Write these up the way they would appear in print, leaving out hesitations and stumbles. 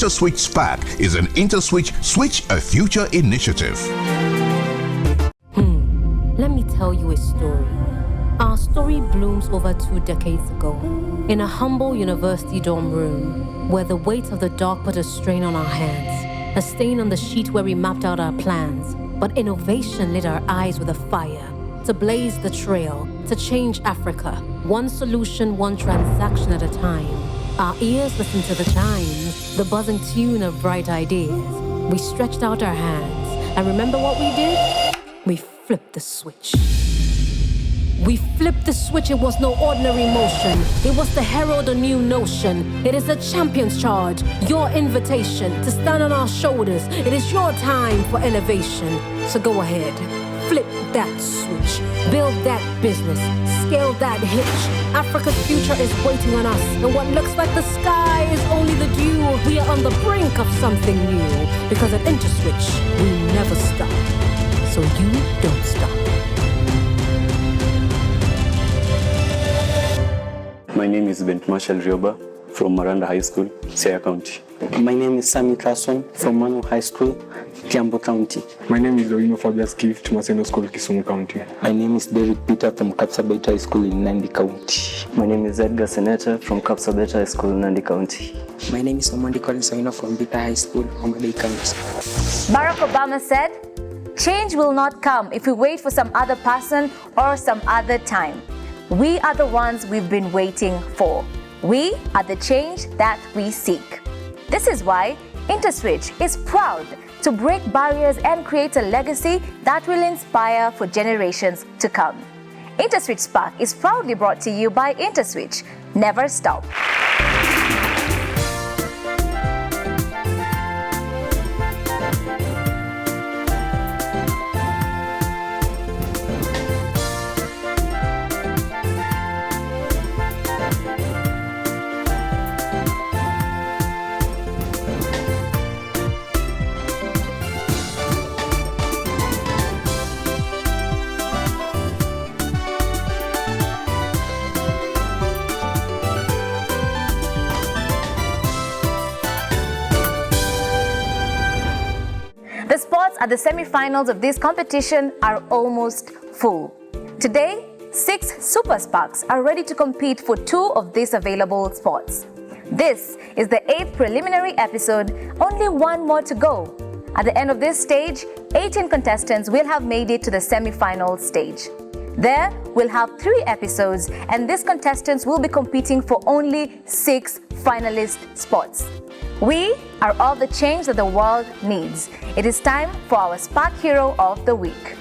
InterswitchSPAK is an IntersWitch Switch a Future initiative. Let me tell you a story. Our story blooms over 2 decades ago in a humble university dorm room where the weight of the dark put a strain on our hands, a stain on the sheet where we mapped out our plans. But innovation lit our eyes with a fire to blaze the trail, to change Africa, one solution, one transaction at a time. Our ears listened to the chimes, the buzzing tune of bright ideas. We stretched out our hands, and remember what we did? We flipped the switch. We flipped the switch. It was no ordinary motion. It was to herald a new notion. It is a champion's charge, your invitation to stand on our shoulders. It is your time for elevation. So go ahead, flip that switch, build that business, scale that hitch. Africa's future is waiting on us, and what looks like the sky is only the dew. We are on the brink of something new, because at IntersWitch, we never stop. So you don't stop. My name is Bent Marshall Rioba from Maranda High School, Siaya County. My name is Sammy Carson from Manu High School, Kiambu County. My name is Loino Fabius Gift, Maseno School, Kisumu County. My name is David Peter from Kapsabet High School in Nandi County. My name is Edgar Seneta from Kapsabet High School in Nandi County. My name is Omondi Collins from Bita High School, Homa Bay County. Barack Obama said, "Change will not come if we wait for some other person or some other time. We are the ones we've been waiting for. We are the change that we seek." This is why IntersWitch is proud to break barriers and create a legacy that will inspire for generations to come. InterswitchSPAK is proudly brought to you by IntersWitch. Never stop. The spots at the semi-finals of this competition are almost full. Today, 6 Super SPAKs are ready to compete for 2 of these available spots. This is the 8th preliminary episode, only 1 more to go. At the end of this stage, 18 contestants will have made it to the semi-final stage. There, we'll have 3 episodes, and these contestants will be competing for only 6 finalist spots. We are all the change that the world needs. It is time for our SPAK Hero of the Week.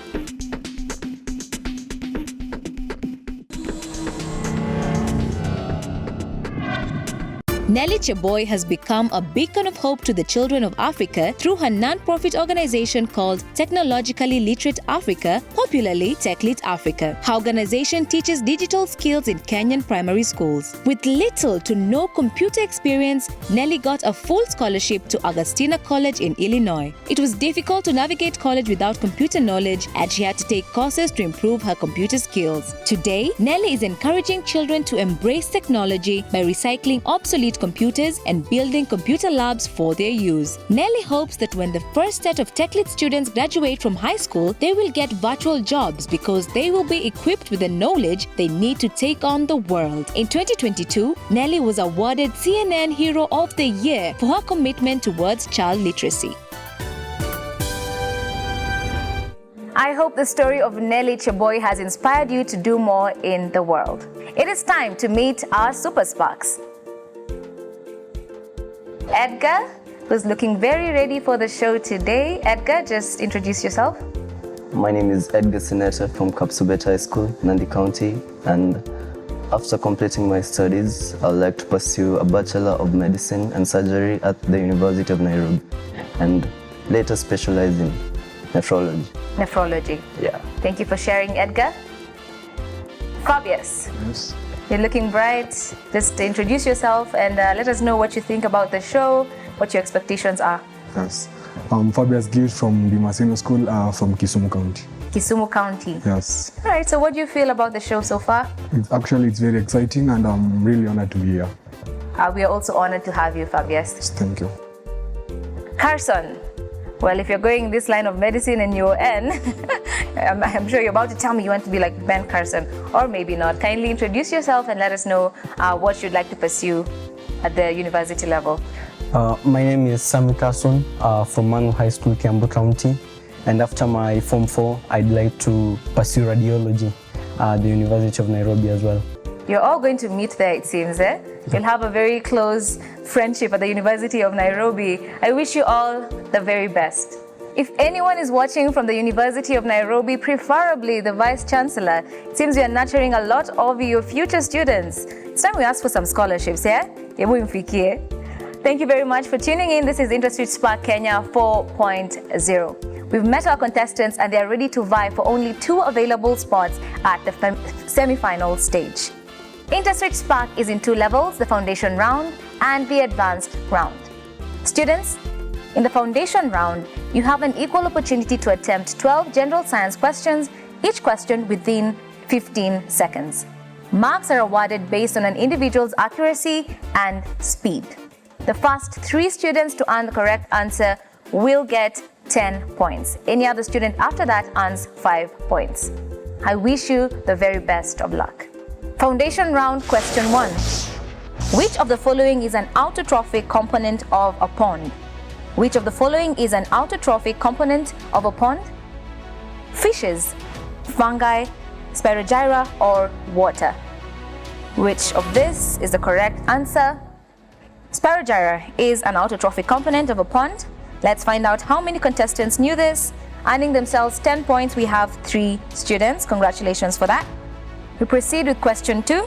Nelly Cheboy has become a beacon of hope to the children of Africa through her non-profit organization called Technologically Literate Africa, popularly TechLit Africa. Her organization teaches digital skills in Kenyan primary schools. With little to no computer experience, Nelly got a full scholarship to Augustina College in Illinois. It was difficult to navigate college without computer knowledge, and she had to take courses to improve her computer skills. Today, Nelly is encouraging children to embrace technology by recycling obsolete computers and building computer labs for their use. Nelly hopes that when the first set of TechLit students graduate from high school, they will get virtual jobs because they will be equipped with the knowledge they need to take on the world. In 2022, Nelly was awarded CNN Hero of the Year for her commitment towards child literacy. I hope the story of Nelly Cheboy has inspired you to do more in the world. It is time to meet our Super SPAKs. Edgar, who's looking very ready for the show today. Edgar, just introduce yourself. My name is Edgar Seneta from Kapsabet High School, Nandi County, and after completing my studies, I would like to pursue a Bachelor of Medicine and Surgery at the University of Nairobi, and later specialize in nephrology. Nephrology. Yeah. Thank you for sharing, Edgar. Fabius. Yes. You're looking bright. Just introduce yourself and let us know what you think about the show, what your expectations are. Yes. Fabius Gift from the Maseno School from Kisumu County. Kisumu County. Yes. All right, so what do you feel about the show so far? It's very exciting, and I'm really honored to be here. We are also honored to have you, Fabius. Thank you. Carson. Well, if you're going this line of medicine and you're N, I'm sure you're about to tell me you want to be like Ben Carson, or maybe not. Kindly introduce yourself and let us know what you'd like to pursue at the university level. My name is Sammy Carson from Manu High School, Kiambu County. And after my Form 4, I'd like to pursue radiology at the University of Nairobi as well. You're all going to meet there, it seems, eh? You'll have a very close friendship at the University of Nairobi. I wish you all the very best. If anyone is watching from the University of Nairobi, preferably the Vice Chancellor, it seems we are nurturing a lot of your future students. It's time we ask for some scholarships, yeah? Thank you very much for tuning in. This is InterswitchSPAK Kenya 4.0. We've met our contestants and they are ready to vie for only 2 available spots at the semi-final stage. InterswitchSPAK is in 2 levels, the foundation round and the advanced round. Students, in the foundation round, you have an equal opportunity to attempt 12 general science questions, each question within 15 seconds. Marks are awarded based on an individual's accuracy and speed. The first 3 students to earn the correct answer will get 10 points. Any other student after that earns 5 points. I wish you the very best of luck. Foundation round question 1. Which of the following is an autotrophic component of a pond? Which of the following is an autotrophic component of a pond? Fishes, fungi, spirogyra, or water? Which of this is the correct answer? Spirogyra is an autotrophic component of a pond. Let's find out how many contestants knew this. Earning themselves 10 points, we have 3 students. Congratulations for that. We proceed with question 2.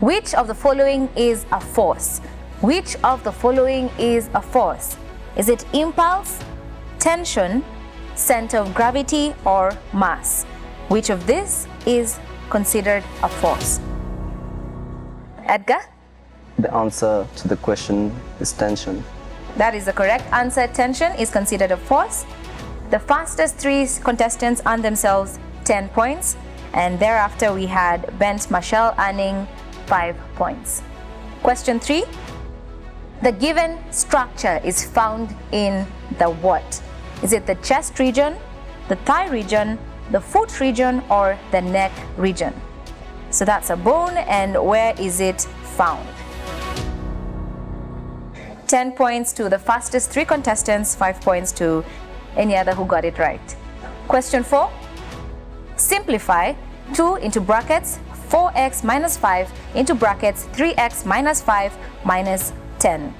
Which of the following is a force? Which of the following is a force? Is it impulse, tension, center of gravity, or mass? Which of this is considered a force? Edgar? The answer to the question is tension. That is the correct answer. Tension is considered a force. The fastest 3 contestants earned themselves 10 points. And thereafter we had Bent Marshall earning 5 points. Question 3. The given structure is found in the what? Is it the chest region, the thigh region, the foot region, or the neck region? So that's a bone, and where is it found? 10 points to the fastest 3 contestants, 5 points to any other who got it right. Question 4. Simplify 2 into brackets 4x minus 5 into brackets 3x minus 5 minus 10.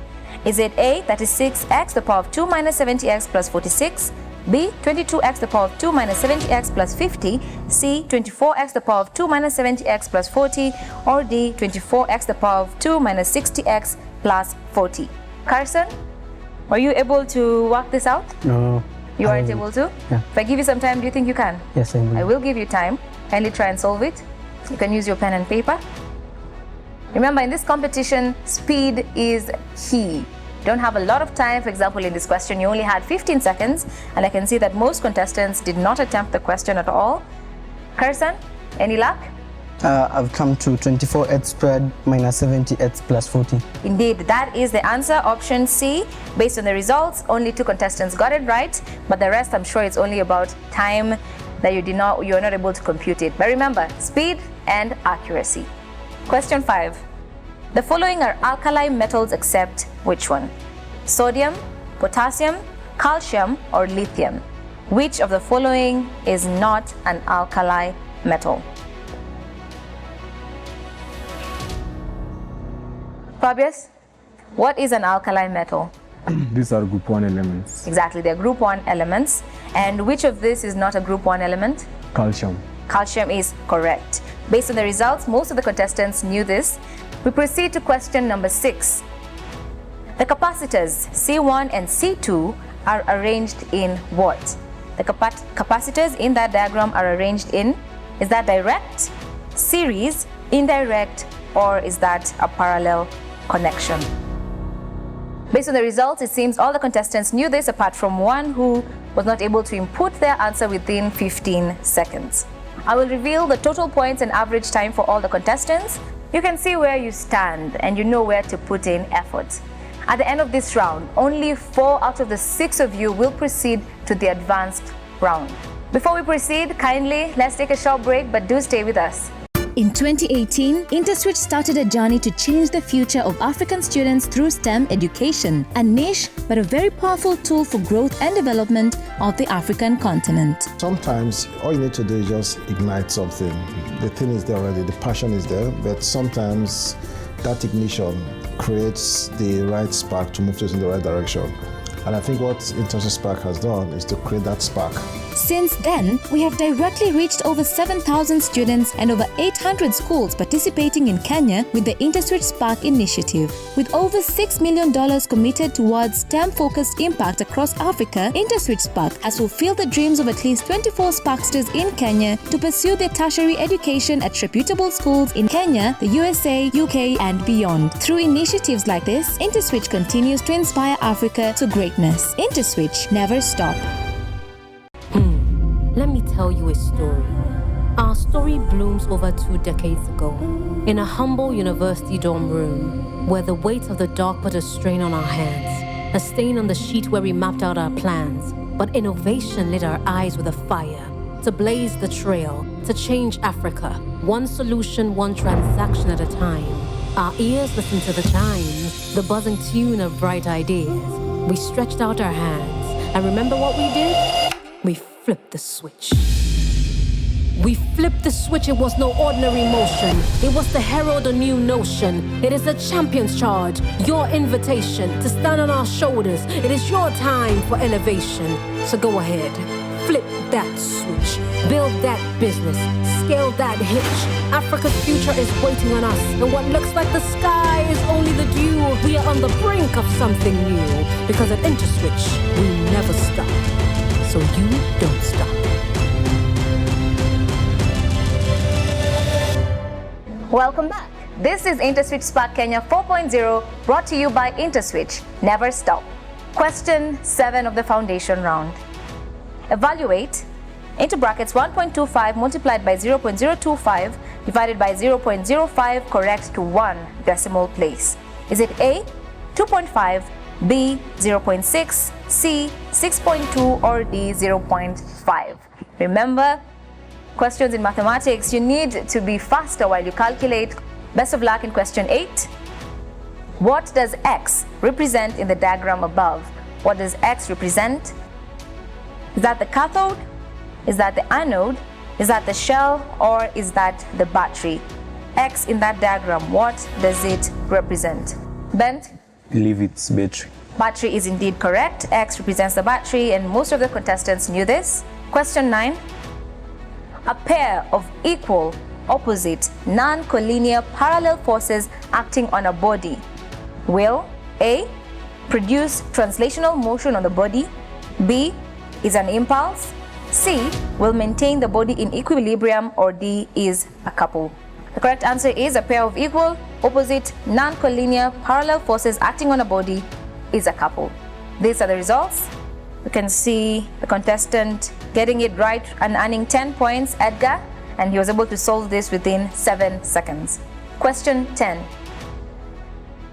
Is it A, that is 6x to the power of 2 minus 70x plus 46, B, 22x to the power of 2 minus 70x plus 50, C, 24x to the power of 2 minus 70x plus 40, or D, 24x to the power of 2 minus 60x plus 40? Carson, were you able to work this out? No. You weren't able to? Yeah. If I give you some time, do you think you can? Yes, I will. I will give you time. Kindly try and solve it. You can use your pen and paper. Remember, in this competition, speed is key. You don't have a lot of time. For example, in this question, you only had 15 seconds, and I can see that most contestants did not attempt the question at all. Carson, any luck? I've come to 24x squared minus 70x plus 40. Indeed, that is the answer, option C. Based on the results, only 2 contestants got it right, but the rest, I'm sure it's only about time that you're not able to compute it. But remember, speed and accuracy. Question 5. The following are alkali metals except which one? Sodium, potassium, calcium, or lithium? Which of the following is not an alkali metal? Fabius, what is an alkali metal? These are group 1 elements. Exactly, they're group 1 elements. And which of this is not a group 1 element? Calcium. Calcium is correct. Based on the results, most of the contestants knew this. We proceed to question number 6. The capacitors C1 and C2 are arranged in what? The capacitors in that diagram are arranged in, is that direct, series, indirect, or is that a parallel connection? Based on the results, it seems all the contestants knew this apart from one who was not able to input their answer within 15 seconds. I will reveal the total points and average time for all the contestants. You can see where you stand and you know where to put in effort. At the end of this round, only 4 out of the 6 of you will proceed to the advanced round. Before we proceed, kindly, let's take a short break, but do stay with us. In 2018, Interswitch started a journey to change the future of African students through STEM education, a niche but a very powerful tool for growth and development of the African continent. Sometimes all you need to do is just ignite something. The thing is there already, the passion is there, but sometimes that ignition creates the right spark to move us in the right direction. And I think what InterswitchSPAK has done is to create that spark. Since then, we have directly reached over 7,000 students and over 800 schools participating in Kenya with the InterswitchSPAK initiative. With over $6 million committed towards STEM-focused impact across Africa, InterswitchSPAK has fulfilled the dreams of at least 24 Sparksters in Kenya to pursue their tertiary education at reputable schools in Kenya, the USA, UK, and beyond. Through initiatives like this, IntersWitch continues to inspire Africa to greatness. IntersWitch never stop. Let me tell you a story. Our story blooms over 2 decades ago in a humble university dorm room where the weight of the dark put a strain on our hands, a stain on the sheet where we mapped out our plans. But innovation lit our eyes with a fire to blaze the trail, to change Africa, one solution, one transaction at a time. Our ears listened to the chime, the buzzing tune of bright ideas. We stretched out our hands, and remember what we did? We flipped the switch. We flipped the switch. It was no ordinary motion. It was to herald a new notion. It is a champion's charge, your invitation to stand on our shoulders. It is your time for elevation. So go ahead, flip that switch, build that business, scale that hitch. Africa's future is waiting on us, and what looks like the sky is only the dew. We are on the brink of something new, because at IntersWitch, we never stop. So you don't stop. Welcome back. This is InterswitchSPAK Kenya 4.0, brought to you by IntersWitch. Never stop. Question 7 of the foundation round. Evaluate, into brackets, 1.25 multiplied by 0.025 divided by 0.05 correct to 1 decimal place. Is it A, 2.5, B, 0.6, C, 6.2, or D, 0.5? Remember, questions in mathematics, you need to be faster while you calculate. Best of luck in question 8. What does X represent in the diagram above? What does X represent? Is that the cathode? Is that the anode? Is that the shell? Or is that the battery? X in that diagram, what does it represent? Bent? I believe it's battery. Battery is indeed correct. X represents the battery, and most of the contestants knew this. Question 9. A pair of equal, opposite, non-collinear parallel forces acting on a body will A, produce translational motion on the body, B, is an impulse, C, will maintain the body in equilibrium, or D, is a couple. The correct answer is a pair of equal, opposite, non-collinear parallel forces acting on a body is a couple. These are the results. You can see the contestant getting it right and earning 10 points, Edgar, and he was able to solve this within 7 seconds. Question 10.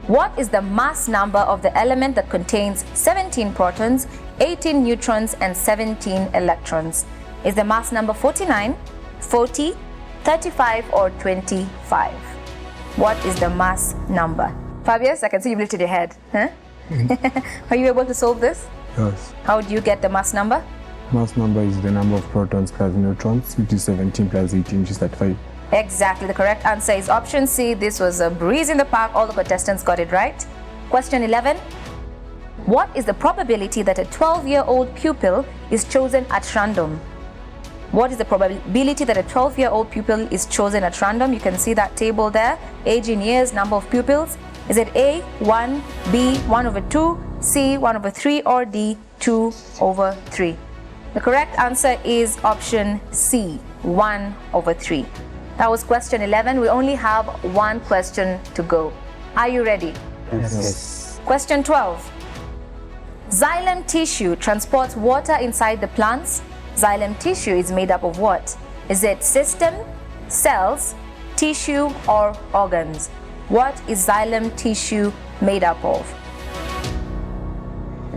What is the mass number of the element that contains 17 protons, 18 neutrons, and 17 electrons? Is the mass number 49, 40, 35, or 25? What is the mass number? Fabius, I can see you lifted your head. Huh? Are you able to solve this? Yes. How do you get the mass number? Mass number is the number of protons plus neutrons, which is 17 plus 18, which is 35. Exactly. The correct answer is option C. This was a breeze in the park. All the contestants got it right. Question 11. What is the probability that a 12-year-old pupil is chosen at random? What is the probability that a 12-year-old pupil is chosen at random? You can see that table there. Age in years, number of pupils. Is it A, 1, B, 1 over 2, C, 1 over 3, or D, 2 over 3? The correct answer is option C, 1 over 3. That was question 11. We only have one question to go. Are you ready? Yes. Question 12. Xylem tissue transports water inside the plants. Xylem tissue is made up of what? Is it system, cells, tissue, or organs? What is xylem tissue made up of?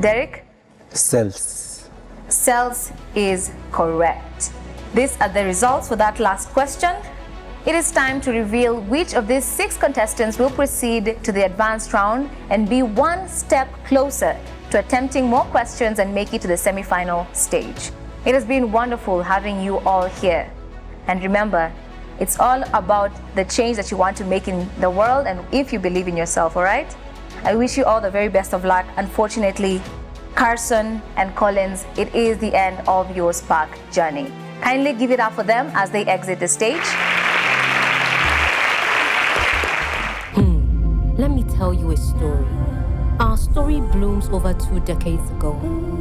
Derek? Cells. Cells is correct. These are the results for that last question. It is time to reveal which of these 6 contestants will proceed to the advanced round and be one step closer to attempting more questions and make it to the semi-final stage. It has been wonderful having you all here. And remember, it's all about the change that you want to make in the world and if you believe in yourself, all right? I wish you all the very best of luck. Unfortunately, Carson and Collins, it is the end of your SPAK journey. Kindly give it up for them as they exit the stage. Let me tell you a story. Our story blooms over 2 decades ago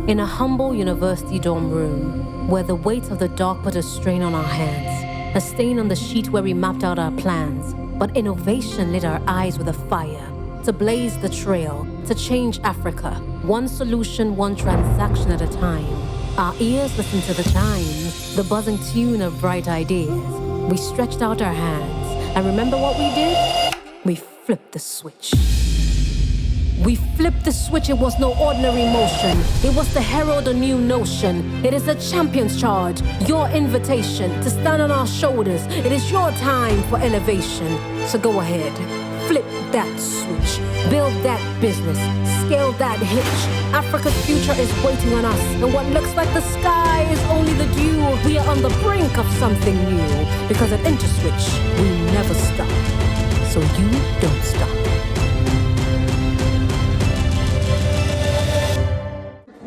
in a humble university dorm room where the weight of the dark put a strain on our hands, a stain on the sheet where we mapped out our plans. But innovation lit our eyes with a fire to blaze the trail, to change Africa, one solution, one transaction at a time. Our ears listened to the chime, the buzzing tune of bright ideas. We stretched out our hands, and remember what we did? We flipped the switch. We flipped the switch, it was no ordinary motion. It was to herald a new notion. It is a champion's charge, your invitation to stand on our shoulders. It is your time for elevation. So go ahead, flip that switch, build that business, scale that hitch. Africa's future is waiting on us, and what looks like the sky is only the dew. We are on the brink of something new, because at Interswitch, we never stop. So you don't stop.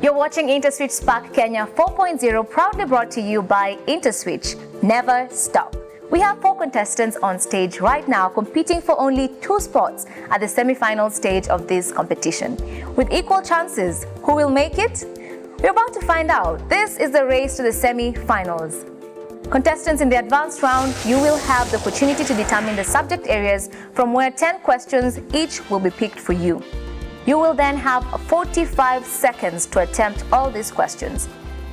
You're watching InterswitchSPAK Kenya 4.0, proudly brought to you by IntersWitch. Never stop. We have 4 contestants on stage right now competing for only 2 spots at the semi-final stage of this competition. With equal chances, who will make it? We're about to find out. This is the race to the semi-finals. Contestants in the advanced round, you will have the opportunity to determine the subject areas from where 10 questions each will be picked for you. You will then have 45 seconds to attempt all these questions.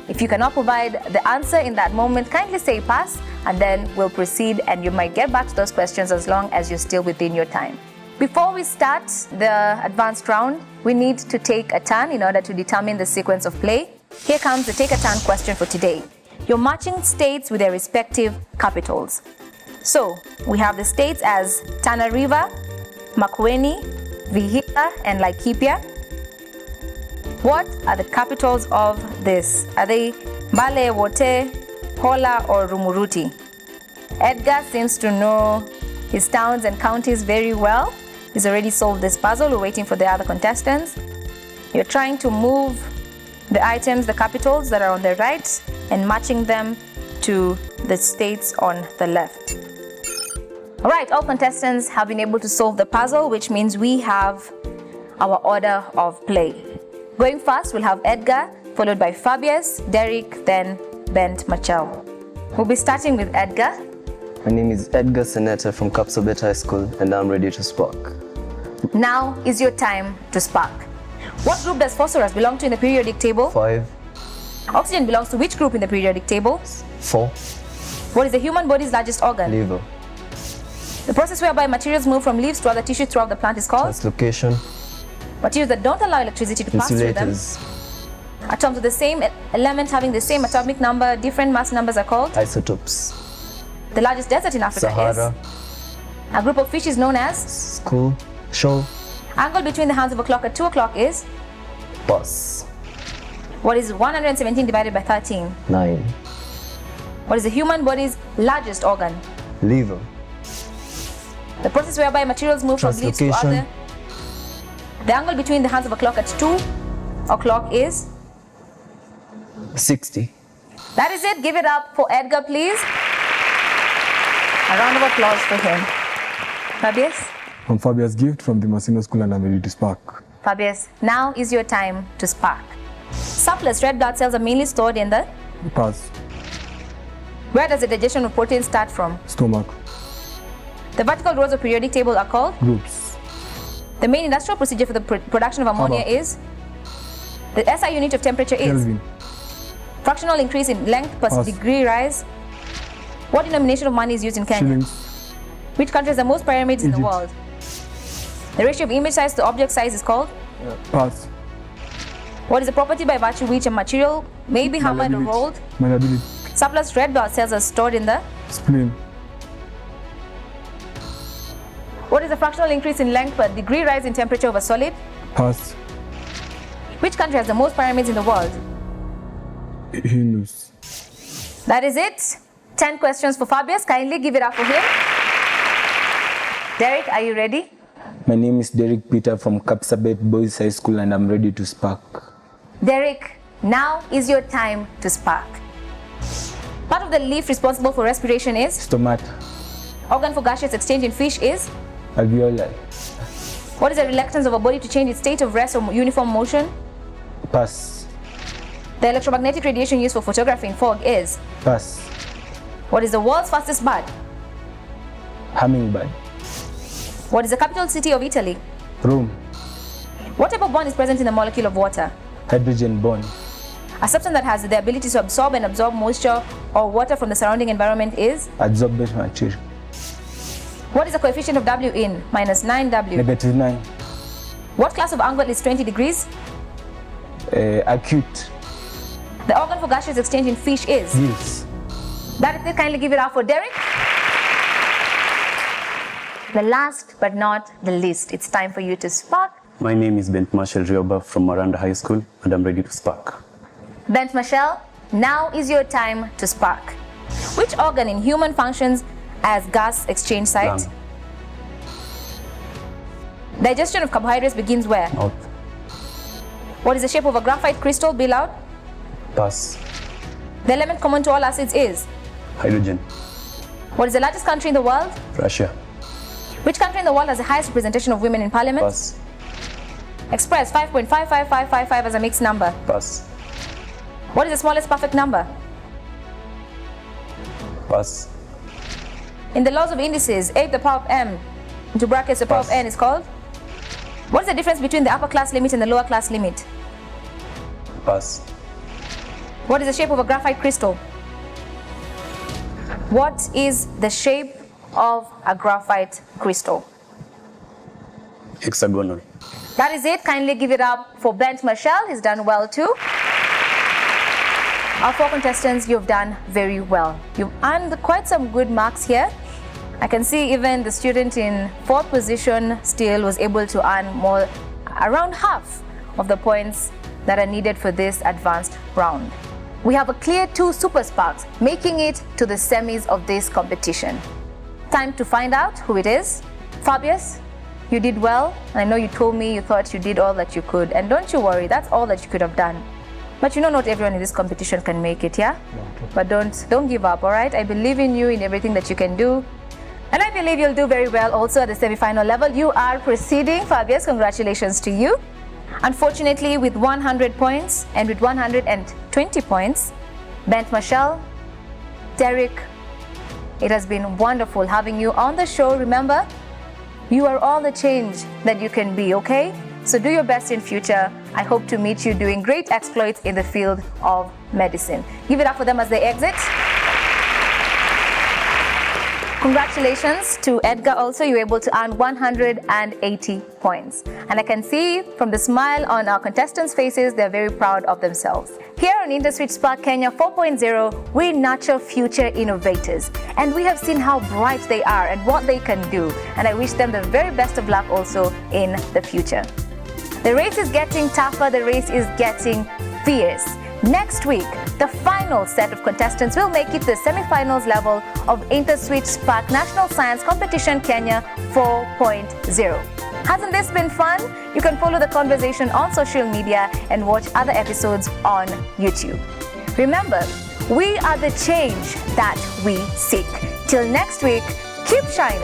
If you cannot provide the answer in that moment, kindly say pass, and then we'll proceed and you might get back to those questions as long as you're still within your time. Before we start the advanced round, we need to take a turn in order to determine the sequence of play. Here comes the take a turn question for today. You're matching states with their respective capitals. So, we have the states as Tana River, Makueni, Vihiga, and Laikipia. What are the capitals of this? Are they Mbale, Wote, Hola, or Rumuruti? Edgar seems to know his towns and counties very well. He's already solved this puzzle. We're waiting for the other contestants. You're trying to move the items, the capitals that are on the right, and matching them to the states on the left. All right, all contestants have been able to solve the puzzle, which means we have our order of play. Going first, we'll have Edgar, followed by Fabius, Derek, then Bent Machel. We'll be starting with Edgar. My name is Edgar Seneta from Kapsabet High School, and I'm ready to SPAK. Now is your time to SPAK. What group does phosphorus belong to in the periodic table? 5. Oxygen belongs to which group in the periodic table? 4. What is the human body's largest organ? Liver. The process whereby materials move from leaves to other tissues throughout the plant is called? Translocation. Materials that don't allow electricity to pass through them. Insulators. Atoms with the same element having the same atomic number, different mass numbers are called? Isotopes. The largest desert in Africa Sahara. is? A group of fish is known as? School. Show. Angle between the hands of a clock at 2 o'clock is? Bus. What is 117 divided by 13? 9. What is the human body's largest organ? Liver. The process whereby materials move from leaves to other. The angle between the hands of a clock at 2 o'clock is? 60. That is it. Give it up for Edgar, please. A round of applause for him. Fabius? I'm Fabius Gift from the Masino School and I'm ready to SPAK. Fabius, now is your time to SPAK. Surplus red blood cells are mainly stored in the? Pass. Where does the digestion of protein start from? Stomach. The vertical rows of periodic table are called? Groups. The main industrial procedure for the production of ammonia is? The SI unit of temperature is? Kelvin. Fractional increase in length per Pass. degree rise. What denomination of money is used in Kenya? Shillings. Which country has the most pyramids in the Egypt. world? The ratio of image size to object size is called? Pass. What is a property by virtue which a material may be hammered or rolled? Malleability. Surplus red blood cells are stored in the? Spleen. What is the fractional increase in length per degree rise in temperature of a solid? Pass. Which country has the most pyramids in the world? Hindus. That is it. 10 questions for Fabius. Kindly give it up for him. Derek, are you ready? My name is Derek Peter from Kapsabet Boys High School and I'm ready to spark. Derek, now is your time to spark. Part of the leaf responsible for respiration is? Stomata. Organ for gaseous exchange in fish is? Alveoli. What is the reluctance of a body to change its state of rest or uniform motion? Pass. The electromagnetic radiation used for photography in fog is? Pass. What is the world's fastest bird? Hummingbird. What is the capital city of Italy? Rome. What type of bond is present in the molecule of water? Hydrogen bond. A substance that has the ability to absorb and absorb moisture or water from the surrounding environment is? Adsorbent material. What is the coefficient of W in? -9W. -9. What class of angle is 20 degrees? Acute. The organ for gaseous exchange in fish is? Gills. That is it. Kindly give it up for Derek. The last but not the least, it's time for you to spark. My name is Bent Marshall Rioba from Maranda High School and I'm ready to spark. Bent Marshall, now is your time to spark. Which organ in human functions as gas exchange site? Lung. Digestion of carbohydrates begins where? Mouth. What is the shape of a graphite crystal? Be loud. Pass. The element common to all acids is? Hydrogen. What is the largest country in the world? Russia. Which country in the world has the highest representation of women in parliament? Pass. Express 5.55555 as a mixed number. Pass. What is the smallest perfect number? Pass. In the laws of indices, 8 to the power of m into brackets the power of n is called? What is the difference between the upper class limit and the lower class limit? Pass. What is the shape of a graphite crystal? What is the shape of a graphite crystal? Hexagonal. That is it. Kindly give it up for Bent Marshall. He's done well too. Our 4 contestants, you've done very well. You've earned quite some good marks here. I can see even the student in 4th position still was able to earn more, around half of the points that are needed for this advanced round. We have a clear 2 Super Sparks making it to the semis of this competition. Time to find out who it is. Fabius, you did well. I know you told me you thought you did all that you could. And don't you worry, that's all that you could have done. But you know not everyone in this competition can make it, yeah? But don't give up, all right? I believe in you, in everything that you can do. And I believe you'll do very well also at the semi-final level. You are proceeding. Fabius, congratulations to you. Unfortunately, with 100 points and with 120 points, Bent Marshall, Derek, it has been wonderful having you on the show. Remember, you are all the change that you can be, okay? So do your best in future. I hope to meet you doing great exploits in the field of medicine. Give it up for them as they exit. Congratulations to Edgar also. You were able to earn 180 points. And I can see from the smile on our contestants' faces, they're very proud of themselves. Here on InterswitchSPAK Kenya 4.0, we nurture future innovators. And we have seen how bright they are and what they can do. And I wish them the very best of luck also in the future. The race is getting tougher, the race is getting fierce. Next week, the final set of contestants will make it to the semi-finals level of InterswitchSPAK National Science Competition Kenya 4.0. Hasn't this been fun? You can follow the conversation on social media and watch other episodes on YouTube. Remember, we are the change that we seek. Till next week, keep shining.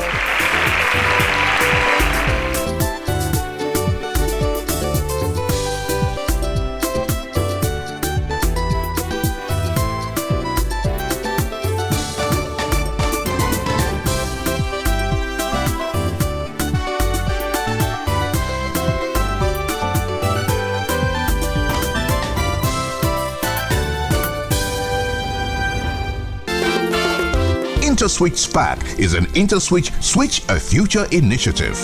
InterswitchSPAK is an Interswitch Switch a Future initiative.